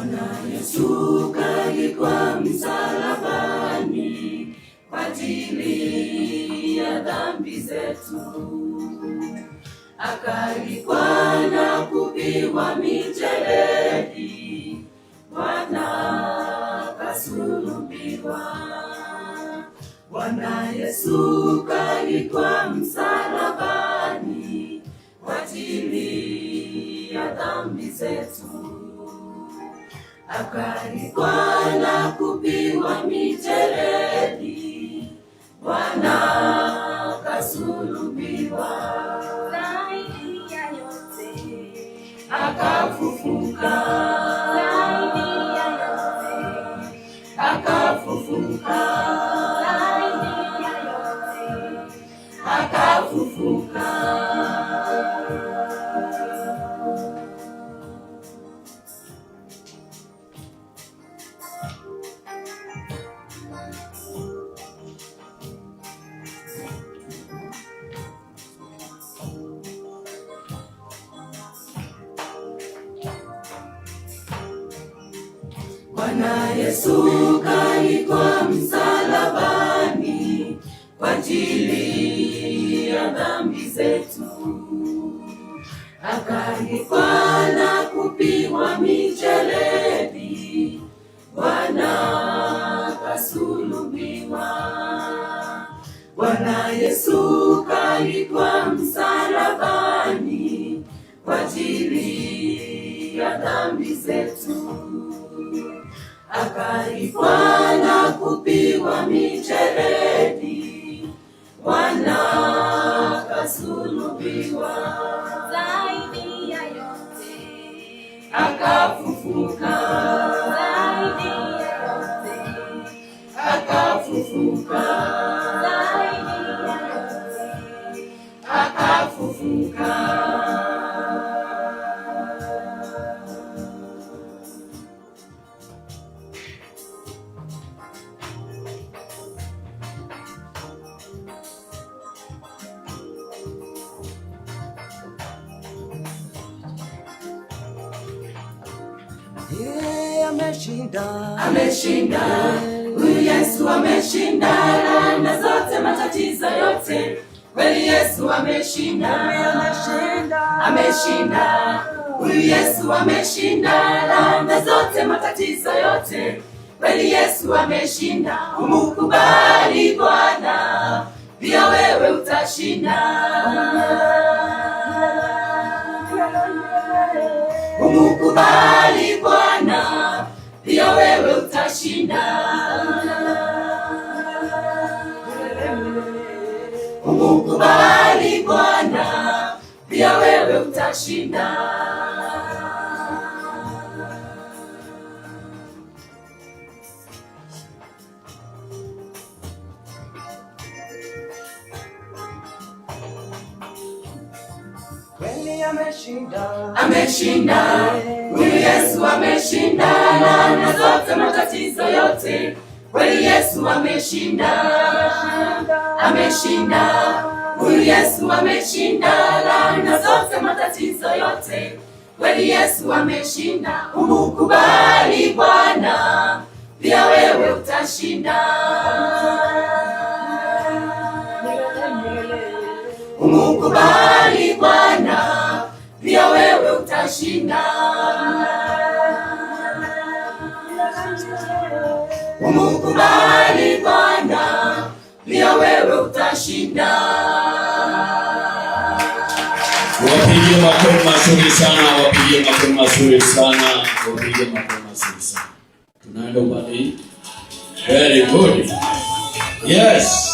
Bwana Yesu kalikuwa msalabani kwa ajili ya dhambi zetu, akalikuwa na kupiwa mijeledi, Bwana kasulubiwa. Bwana Yesu kalikuwa msalabani kwa ajili ya dhambi zetu, akalikuwa na kupiwa mijeledi, Bwana kasulubiwa. Zaidi ya yote akafufuka, zaidi ya yote akafufuka, zaidi ya yote akafufuka. Bwana Yesu kalikuwa msalabani kwa ajili ya dhambi zetu, akalikuwa na kupiwa mijeledi, Bwana kasulubiwa. Bwana Yesu kalikuwa msalabani kwa ajili ya dhambi zetu, akalikuwa na kupiwa mijeledi, Bwana kasulubiwa. Zaidi ya yote akafufuka, zaidi ya yote akafufuka, zaidi ya yote akafufuka. Ameshinda, ameshinda, huyu Yesu ameshinda laana zote, matatizo yote. Kweli Yesu ameshinda, ameshinda, huyu Yesu ameshinda laana zote, matatizo yote. Kweli Yesu ameshinda. Umukubali Bwana, pia wewe utashinda. Umukubali Bwana, pia wewe utashinda. Umukubali Bwana, pia wewe utashinda. kweli ameshinda, ameshinda, huyu Yesu ameshinda laana zote, matatizo yote. Kweli Yesu ameshinda, ameshinda, huyu Yesu ameshinda laana zote, matatizo yote. Kweli Yesu ameshinda. Umukubali Bwana, pia wewe utashinda. Umukubali Bwana, pia wewe utashinda. Umukubali Bwana, pia wewe utashinda. Wapigie makofi mazuri sana, wapigie makofi mazuri sana, wapigie makofi mazuri sana. Tunaenda upande hii. Very good. Yes.